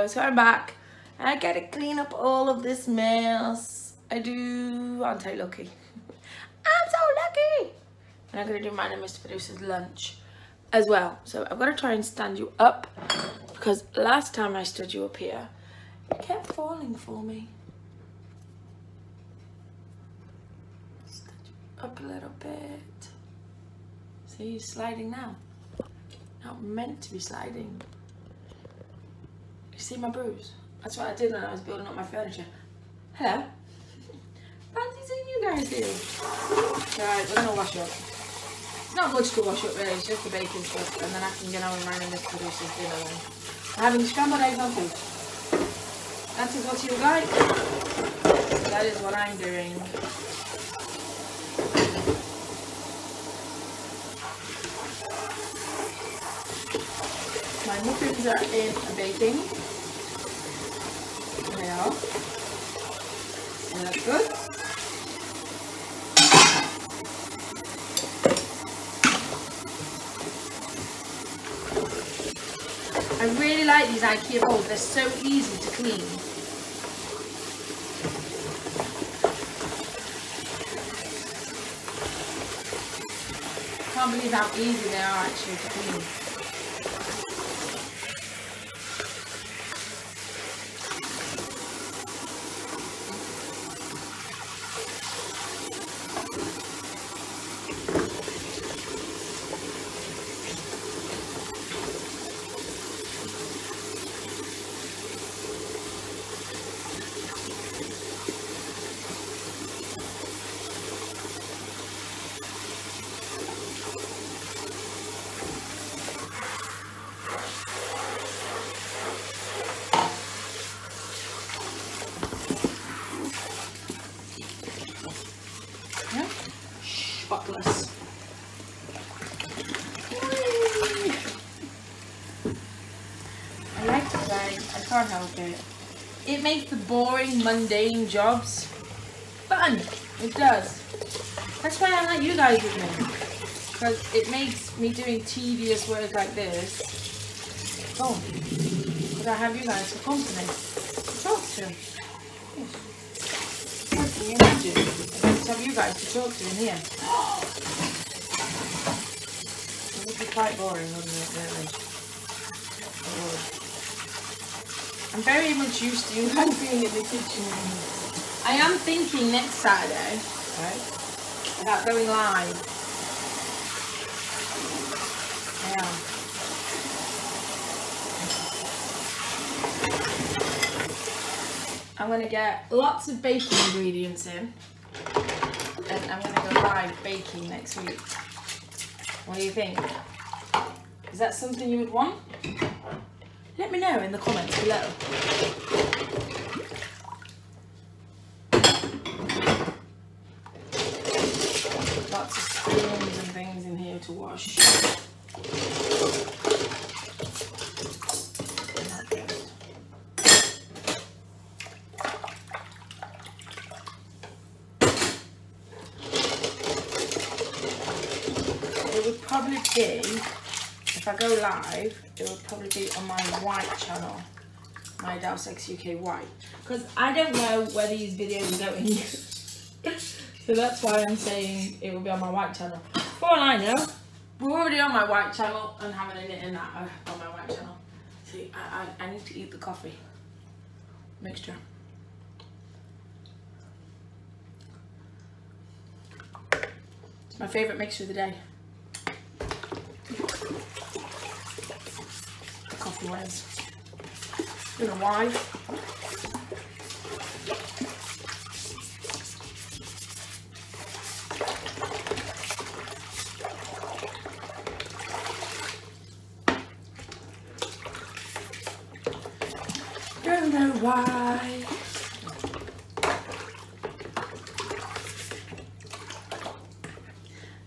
videos. So I'm back. I gotta clean up all of this mess. I do. Aren't I lucky? I'm so lucky. And I'm gonna do mine and Mr. Producer's lunch as well. So I've got to try and stand you up because last time I stood you up here, you kept falling for me. Stand you up a little bit. See, you're sliding now. Not meant to be sliding. You see my bruise? That's what I did when I was building up my furniture. Hello. Fancy seeing you guys here. Right, we're gonna wash up. It's not much to wash up really, it's just the baking stuff, and then I can get on with mine and Mr. Producer's dinner then. I'm having scrambled eggs on toast. That is what you like. That is what I'm doing. My muffins are in baking. They are. So that's good. I really like these IKEA bowls. They're so easy to clean. I can't believe how easy they are actually to clean. Spotless. I like to play. I can't help it. It makes the boring, mundane jobs fun. It does. That's why I like you guys with me. Because it makes me doing tedious work like this fun. Because I have you guys for company to talk to. What can you imagine? I just have you guys to talk to in here. It would be quite boring, wouldn't it, really? It would. I'm very much used to you guys being in the kitchen. I am thinking next Saturday, right, about going live. I am. I'm going to get lots of baking ingredients in, and I'm going to go live baking next week. What do you think? Is that something you would want? Let me know in the comments below. Lots of spoons and things in here to wash. Probably be, if I go live, it will probably be on my white channel, my Adelesexyuk white, because I don't know where these videos are going. So that's why I'm saying it will be on my white channel. For all I know, we're already on my white channel and having a knit in that on my white channel. See, I need to eat the coffee mixture. It's my favourite mixture of the day. Coffee wise. Don't know why. Don't know why.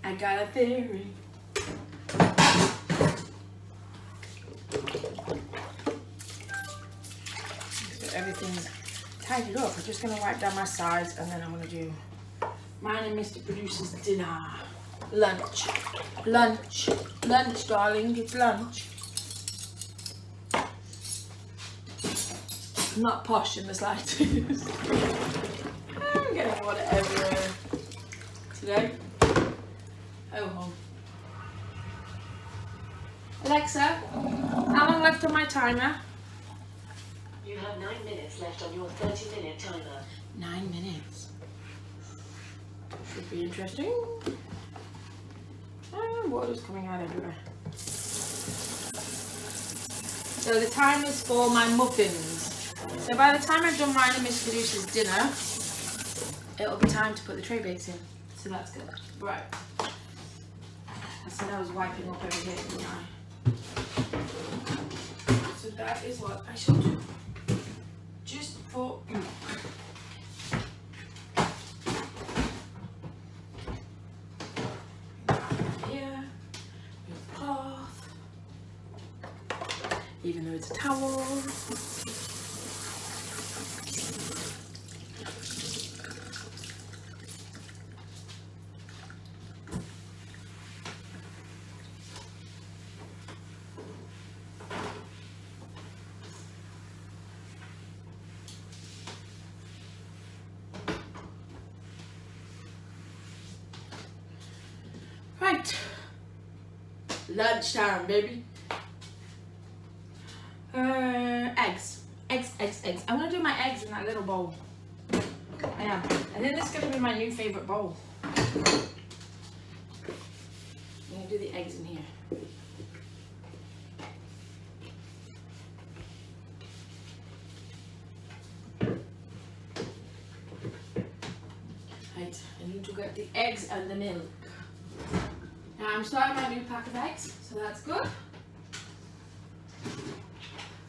I got a theory. Everything's tidied up. I'm just going to wipe down my sides and then I'm going to do mine and Mr. Producer's dinner. Lunch. Lunch. Lunch, darling. It's lunch. I'm not posh in the slightest. I'm getting water everywhere today. Oh. Alexa, how long left on my timer? You have 9 minutes left on your 30-minute timer. 9 minutes. Should be interesting. And water's coming out everywhere. So the time is for my muffins. So by the time I've done mine and Miss Caduceus' dinner, it'll be time to put the tray bakes in. So that's good. Right. I said I was wiping up over here, didn't I? So that is what I shall do. Just for you. Here, your cloth. Even though it's a towel. Right, lunchtime, baby. Eggs. I'm gonna do my eggs in that little bowl. I am. I think this is gonna be my new favorite bowl. I'm gonna do the eggs in here. Right, I need to get the eggs and the milk. Now I'm starting my new pack of eggs, so that's good.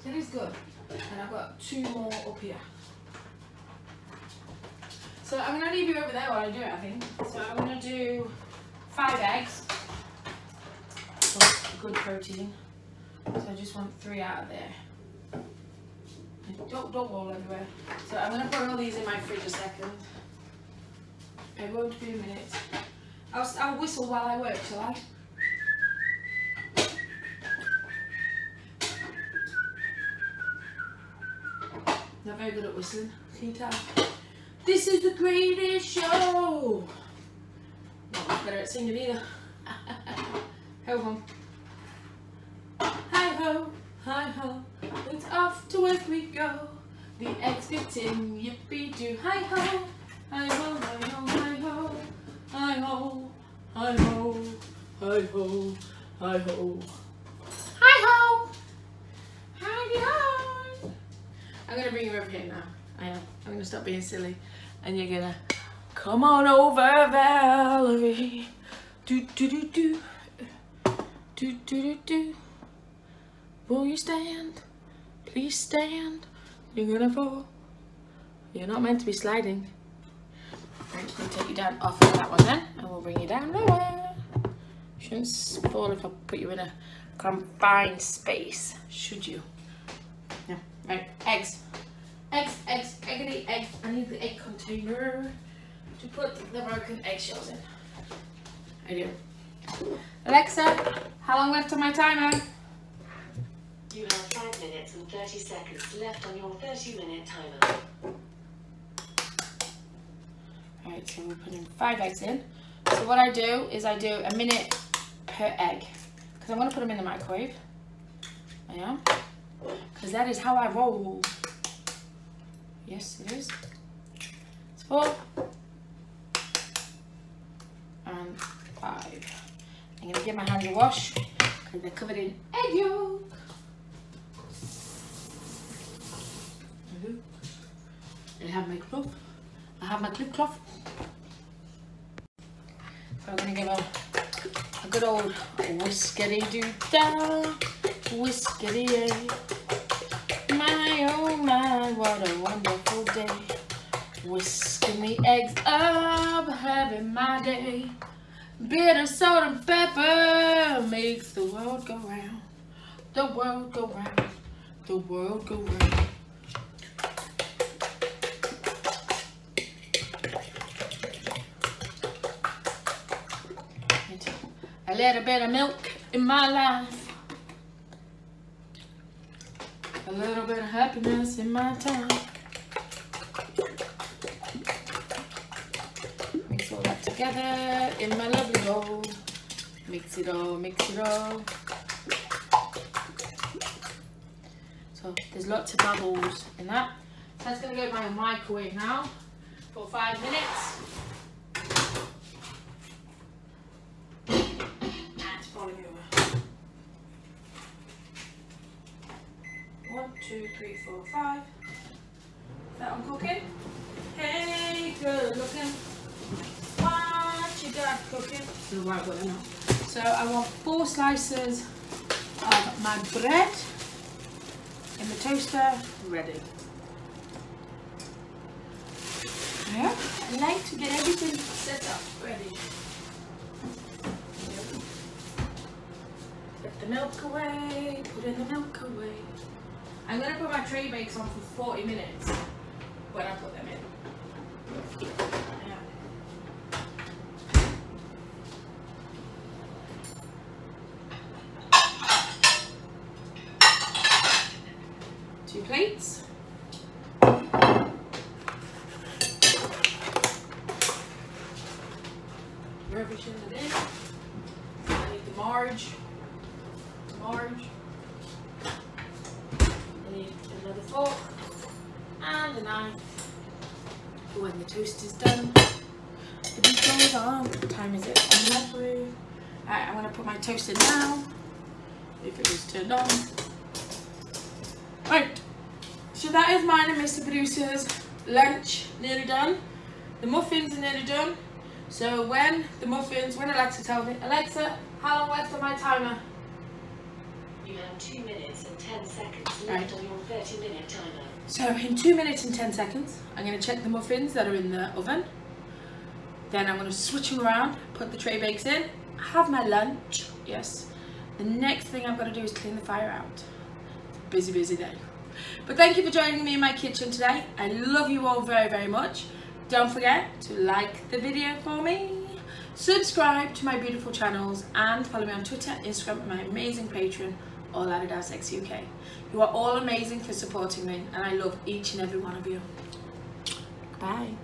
That is good. And I've got 2 more up here. So I'm going to leave you over there while I do it, I think. So I'm going to do 5 eggs. For good protein. So I just want 3 out of there. Don't roll everywhere. So I'm going to put all these in my fridge a second. It won't be a minute. I'll whistle while I work, shall I? Not very good at whistling, can you tell? This is the greatest show! Not much better at singing either. Ho hum. Hi ho, it's off to work we go. The eggs get in, yippee doo. Hi ho, hi ho, hi ho, hi ho. Hi ho, hi ho, hi ho, hi ho. Hi ho! Howdy ho! I'm gonna bring you over here now. I am. I'm gonna stop being silly. And you're gonna come on over, Valerie. Do do do do. Do do do do. Will you stand? Please stand. You're gonna fall. You're not meant to be sliding. I'm just going to take you down off of that one then, and we'll bring you down lower. Shouldn't fall if I put you in a confined space, should you? No. Right, eggs. Eggs. Eggity eggs. I need the egg container to put the broken eggshells in. I do. Alexa, how long left on my timer? You have 5 minutes and 30 seconds left on your 30-minute timer. Alright, so we're putting 5 eggs in. So what I do is I do a minute per egg. Because I'm going to put them in the microwave. I am. Because that is how I roll. Yes, it is. It's 4. And 5. I'm going to give my hands a wash. Because they're covered in egg yolk. I have my cloth. I have my clip cloth. So I'm going to give a good old whiskety-doo-dah, whiskety-yay. My oh my, what a wonderful day. Whisking the eggs up, having my day. Bitter salt and pepper makes the world go round. The world go round. The world go round. A little bit of milk in my life. A little bit of happiness in my time. Mix all that together in my lovely bowl. Mix it all, mix it all. So there's lots of bubbles in that. So that's going to go in my microwave now for 5 minutes. And it's falling over. 1, 2, 3, 4, 5. Is that one cooking? Hey, good looking. What you got cooking? The right one, not. So I want 4 slices of my bread in the toaster ready. Yeah, I like to get everything set up ready. Put the milk away, put in the milk away. I'm going to put my tray bakes on for 40 minutes when I put them in. Yeah. 2 plates. Rubbish in it in. I need the marge. I need another fork and a knife for when the toast is done. The beat goes on. What time is it? On the microwave. Alright, I'm going to put my toast in now. If it was turned on. Right, so that is mine and Mr. Producer's lunch nearly done. The muffins are nearly done. So when Alexa tells me, Alexa, how long left on my timer? You have 2 minutes and 10 seconds left on your 30-minute timer. So in 2 minutes and 10 seconds, I'm going to check the muffins that are in the oven. Then I'm going to switch them around, put the tray bakes in, have my lunch. Yes. The next thing I've got to do is clean the fire out. It's a busy, busy day. But thank you for joining me in my kitchen today. I love you all very, very much. Don't forget to like the video for me, subscribe to my beautiful channels, and follow me on Twitter, Instagram, and my amazing Patreon, all Adelesexyuk. You are all amazing for supporting me, and I love each and every one of you. Bye.